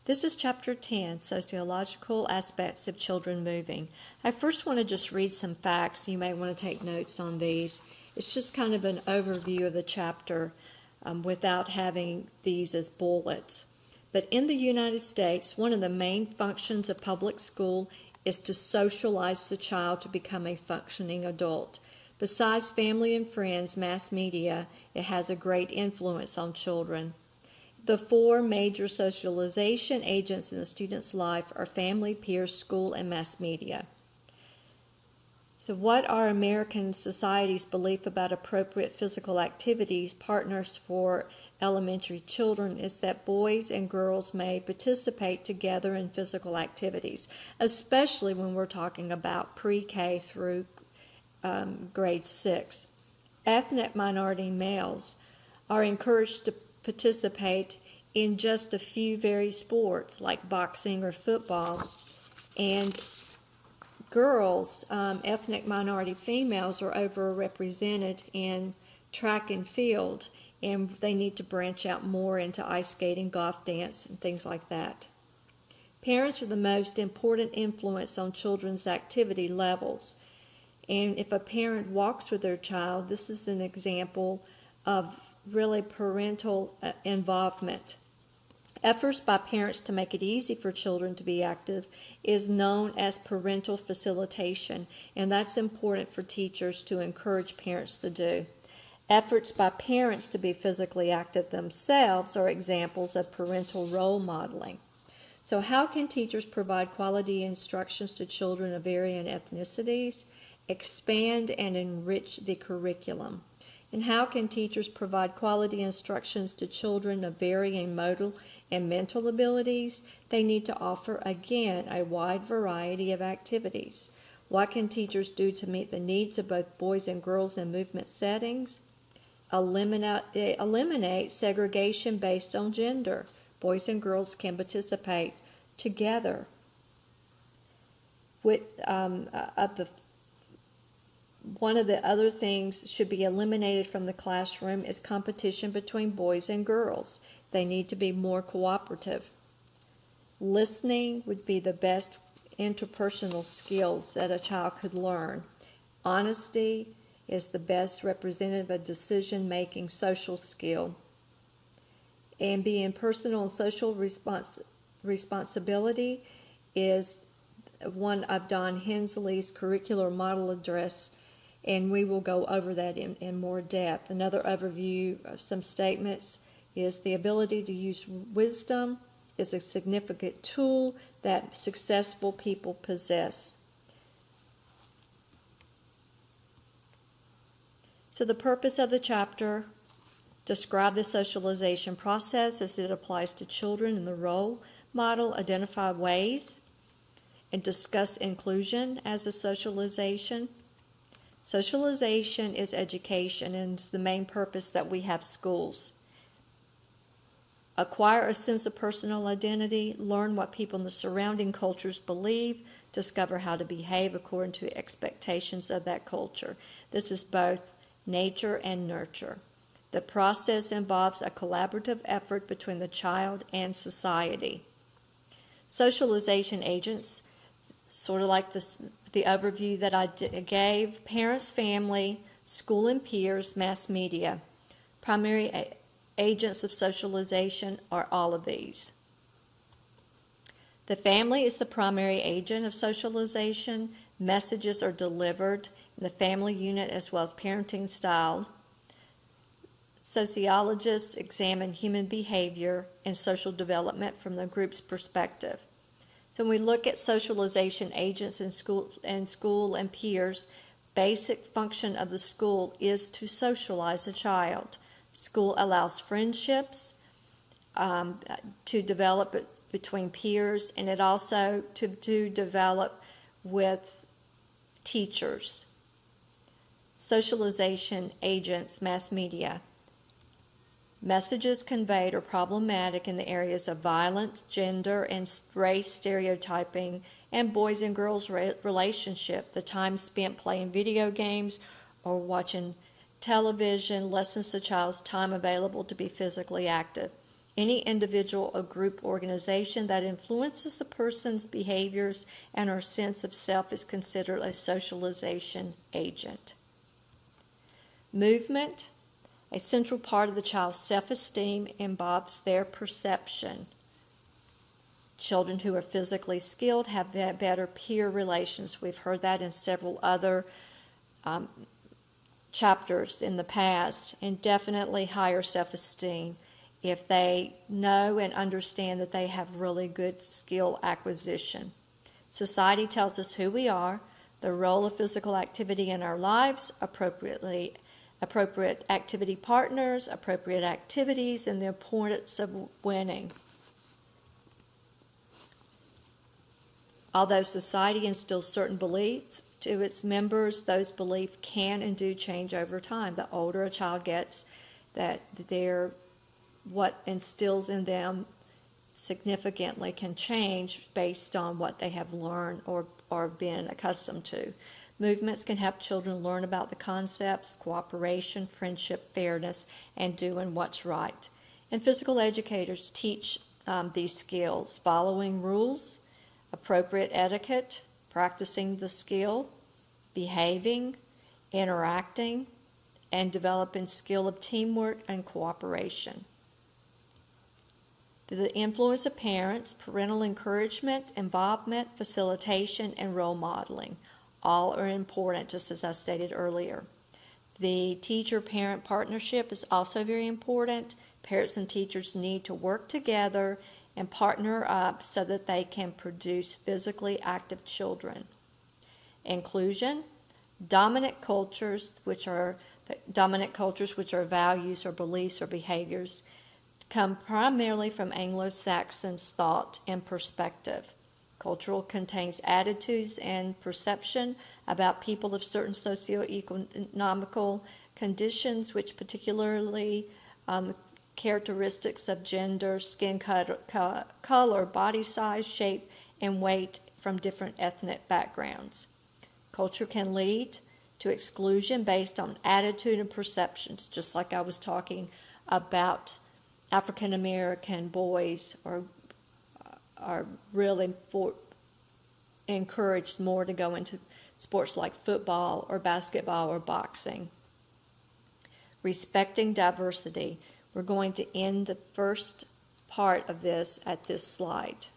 This is Chapter 10, Sociological Aspects of Children Moving. I first want to just read some facts. You may want to take notes on these. It's just kind of an overview of the chapter without having these as bullets. But in the United States, one of the main functions of public school is to socialize the child to become a functioning adult. Besides family and friends, mass media, it has a great influence on children. The four major socialization agents in a student's life are family, peers, school, and mass media. So what are American society's belief about appropriate physical activities, partners for elementary children, is that boys and girls may participate together in physical activities, especially when we're talking about pre-K through grade 6. Ethnic minority males are encouraged to participate in just a few very sports like boxing or football, and girls, ethnic minority females, are overrepresented in track and field, and they need to branch out more into ice skating, golf, dance, and things like that. Parents are the most important influence on children's activity levels, and if a parent walks with their child, this is an example of really parental involvement. Efforts by parents to make it easy for children to be active is known as parental facilitation, and that's important for teachers to encourage parents to do. Efforts by parents to be physically active themselves are examples of parental role modeling. So how can teachers provide quality instructions to children of varying ethnicities, expand and enrich the curriculum? And how can teachers provide quality instructions to children of varying motor and mental abilities? They need to offer, again, a wide variety of activities. What can teachers do to meet the needs of both boys and girls in movement settings? Eliminate segregation based on gender. Boys and girls can participate together. One of the other things should be eliminated from the classroom is competition between boys and girls. They need to be more cooperative. Listening would be the best interpersonal skills that a child could learn. Honesty is the best representative of decision-making social skill. And being personal and social responsibility is one of Don Hensley's curricular model address, and we will go over that in more depth. Another overview of some statements is the ability to use wisdom is a significant tool that successful people possess. So the purpose of the chapter: describe the socialization process as it applies to children in the role model, identify ways, and discuss inclusion as a socialization. Socialization is education, and it's the main purpose that we have schools. Acquire a sense of personal identity, learn what people in the surrounding cultures believe, discover how to behave according to expectations of that culture. This is both nature and nurture. The process involves a collaborative effort between the child and society. Socialization agents, sort of like the overview that I gave: parents, family, school and peers, mass media. Primary agents of socialization are all of these. The family is the primary agent of socialization. Messages are delivered in the family unit as well as parenting style. Sociologists examine human behavior and social development from the group's perspective. So when we look at socialization agents in school and peers, basic function of the school is to socialize a child. School allows friendships to develop between peers, and it also to develop with teachers. Socialization agents, mass media. Messages conveyed are problematic in the areas of violence, gender, and race stereotyping, and boys and girls relationship. The time spent playing video games or watching television lessens the child's time available to be physically active. any individual or group organization that influences a person's behaviors and or sense of self is considered a socialization agent. Movement, a central part of the child's self-esteem, involves their perception. Children who are physically skilled have better peer relations. We've heard that in several other chapters in the past, and definitely higher self-esteem if they know and understand that they have really good skill acquisition. Society tells us who we are, the role of physical activity in our lives, appropriate activity partners, appropriate activities, and the importance of winning. Although society instills certain beliefs to its members, those beliefs can and do change over time. The older a child gets, that what instills in them significantly can change based on what they have learned or been accustomed to. Movements can help children learn about the concepts, cooperation, friendship, fairness, and doing what's right. And physical educators teach these skills: following rules, appropriate etiquette, practicing the skill, behaving, interacting, and developing skill of teamwork and cooperation. The influence of parents, parental encouragement, involvement, facilitation, and role modeling all are important, just as I stated earlier. The teacher-parent partnership is also very important. Parents and teachers need to work together and partner up so that they can produce physically active children. Inclusion, dominant cultures, which are values or beliefs or behaviors, come primarily from Anglo-Saxon thought and perspective. Cultural contains attitudes and perception about people of certain socioeconomical conditions, which particularly characteristics of gender, skin color, body size, shape, and weight from different ethnic backgrounds. Culture can lead to exclusion based on attitude and perceptions, just like I was talking about African American boys are really encouraged more to go into sports like football or basketball or boxing. Respecting diversity. We're going to end the first part of this at this slide.